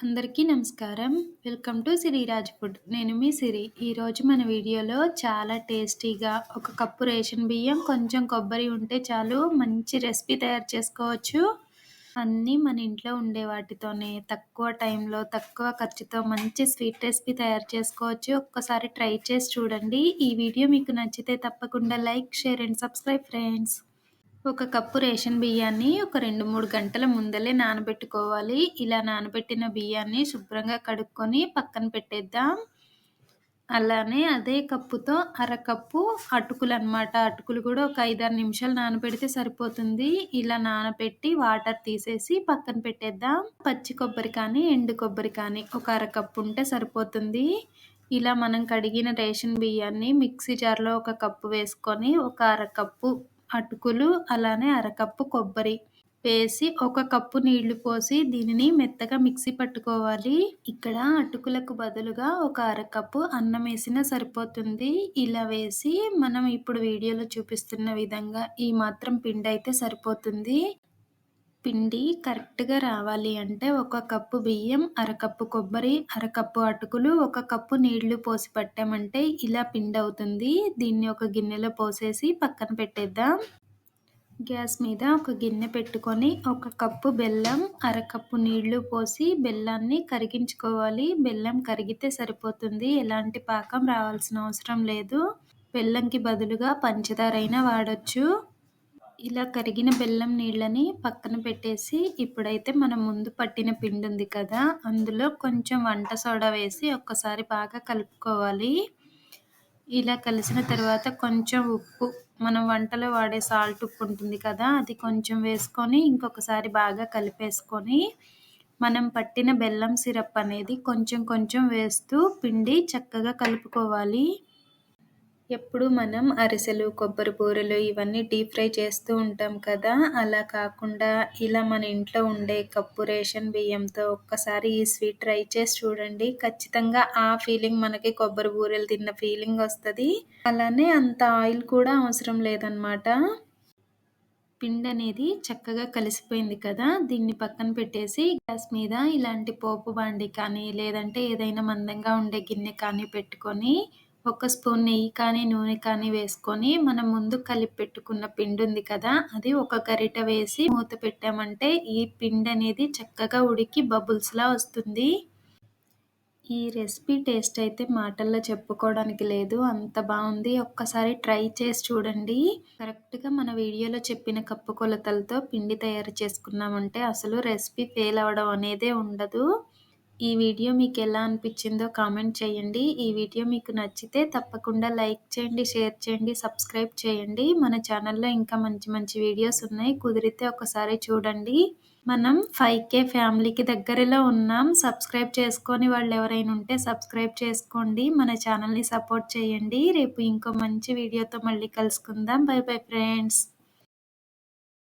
అందరికీ నమస్కారం. Welcome to Siriraj food. నేను మీ సిరి. ఈరోజు మన వీడియోలో చాలా టేస్టీగా ఒక కప్పు రేషన్ బియ్యం, కొంచెం కొబ్బరి ఉంటే చాలు మంచి రెసిపీ తయారు చేసుకోవచ్చు. అన్నీ మన ఇంట్లో ఉండే వాటితోనే తక్కువ టైంలో, తక్కువ ఖర్చుతో మంచి స్వీట్ రెసిపీ తయారు చేసుకోవచ్చు. ఒక్కసారి ట్రై చేసి చూడండి. ఈ వీడియో మీకు నచ్చితే తప్పకుండా like, share and subscribe friends. ఒక కప్పు రేషన్ బియ్యాన్ని ఒక 2-3 గంటల ముందలే నానబెట్టుకోవాలి. ఇలా నానబెట్టిన బియ్యాన్ని శుభ్రంగా కడుక్కొని పక్కన పెట్టేద్దాం. అలానే అదే కప్పుతో అరకప్పు అటుకులనమాట. అటుకులు కూడా ఒక 5-6 నిమిషాలు నానబెడితే సరిపోతుంది. ఇలా నానబెట్టి వాటర్ తీసేసి పక్కన పెట్టేద్దాం. పచ్చి కొబ్బరి కానీ, ఎండు కొబ్బరి కానీ ఒక అరకప్పు ఉంటే సరిపోతుంది. ఇలా మనం కడిగిన రేషన్ బియ్యాన్ని మిక్సీ జార్లో ఒక కప్పు వేసుకొని, ఒక అరకప్పు అటుకులు, అలానే అరకప్పు కొబ్బరి వేసి ఒక కప్పు నీళ్లు పోసి దీనిని మెత్తగా మిక్సీ పట్టుకోవాలి. ఇక్కడ అటుకులకు బదులుగా ఒక అరకప్పు అన్నం వేసినా సరిపోతుంది. ఇలా వేసి మనం ఇప్పుడు వీడియోలో చూపిస్తున్న విధంగా ఈ మాత్రం పిండి అయితే సరిపోతుంది. పిండి కరెక్ట్గా రావాలి అంటే ఒక కప్పు బియ్యం, అరకప్పు కొబ్బరి, అరకప్పు అటుకులు, ఒక కప్పు నీళ్లు పోసి పట్టామంటే ఇలా పిండి అవుతుంది. దీన్ని ఒక గిన్నెలో పోసేసి పక్కన పెట్టేద్దాం. గ్యాస్ మీద ఒక గిన్నె పెట్టుకొని ఒక కప్పు బెల్లం, అరకప్పు నీళ్లు పోసి బెల్లాన్ని కరిగించుకోవాలి. బెల్లం కరిగితే సరిపోతుంది. ఎలాంటి పాకం రావాల్సిన అవసరం లేదు. బెల్లంకి బదులుగా పంచదార అయినా వాడొచ్చు. ఇలా కరిగిన బెల్లం నీళ్ళని పక్కన పెట్టేసి ఇప్పుడైతే మనం ముందు పట్టిన పిండి ఉంది కదా, అందులో కొంచెం వంట సోడా వేసి ఒక్కసారి బాగా కలుపుకోవాలి. ఇలా కలిసిన తర్వాత కొంచెం ఉప్పు, మనం వంటలో వాడే సాల్ట్ ఉప్పు ఉంటుంది కదా, అది కొంచెం వేసుకొని ఇంకొకసారి బాగా కలిపేసుకొని మనం పట్టిన బెల్లం సిరప్ అనేది కొంచెం కొంచెం వేస్తూ పిండి చక్కగా కలుపుకోవాలి. ఎప్పుడు మనం అరిసెలు, కొబ్బరి బూరెలు ఇవన్నీ డీప్ ఫ్రై చేస్తూ ఉంటాం కదా, అలా కాకుండా ఇలా మన ఇంట్లో ఉండే కప్పు రేషన్ బియ్యంతో ఒక్కసారి ఈ స్వీట్ ట్రై చేసి చూడండి. ఖచ్చితంగా ఆ ఫీలింగ్ మనకి కొబ్బరి బూరెలు తిన్న ఫీలింగ్ వస్తుంది. అలానే అంత ఆయిల్ కూడా అవసరం లేదనమాట. పిండి అనేది చక్కగా కలిసిపోయింది కదా, దీన్ని పక్కన పెట్టేసి గ్యాస్ మీద ఇలాంటి పోపు బాండి కానీ, లేదంటే ఏదైనా మందంగా ఉండే గిన్నె కానీ పెట్టుకొని ఒక స్పూన్ నెయ్యి కానీ, నూనె కానీ వేసుకొని మనం ముందు కలిపి పెట్టుకున్న పిండి ఉంది కదా, అది ఒక గరిట వేసి మూత పెట్టామంటే ఈ పిండి అనేది చక్కగా ఉడికి బబుల్స్లా వస్తుంది. ఈ రెసిపీ టేస్ట్ అయితే మాటల్లో చెప్పుకోవడానికి లేదు, అంత బాగుంది. ఒక్కసారి ట్రై చేసి చూడండి. కరెక్ట్గా మన వీడియోలో చెప్పిన కప్పు కొలతలతో పిండి తయారు చేసుకున్నామంటే అసలు రెసిపీ ఫెయిల్ అవ్వడం అనేదే ఉండదు. ఈ వీడియో మీకు ఎలా అనిపించిందో కామెంట్ చేయండి. ఈ వీడియో మీకు నచ్చితే తప్పకుండా లైక్ చేయండి, షేర్ చేయండి, సబ్స్క్రైబ్ చేయండి. మన ఛానల్లో ఇంకా మంచి మంచి వీడియోస్ ఉన్నాయి, కుదిరితే ఒకసారి చూడండి. మనం 5K ఫ్యామిలీకి దగ్గరలో ఉన్నాం. సబ్స్క్రైబ్ చేసుకొని వాళ్ళు ఎవరైనా ఉంటే సబ్స్క్రైబ్ చేసుకోండి. మన ఛానల్ని సపోర్ట్ చేయండి. రేపు ఇంకో మంచి వీడియోతో మళ్ళీ కలుసుకుందాం. By bye friends.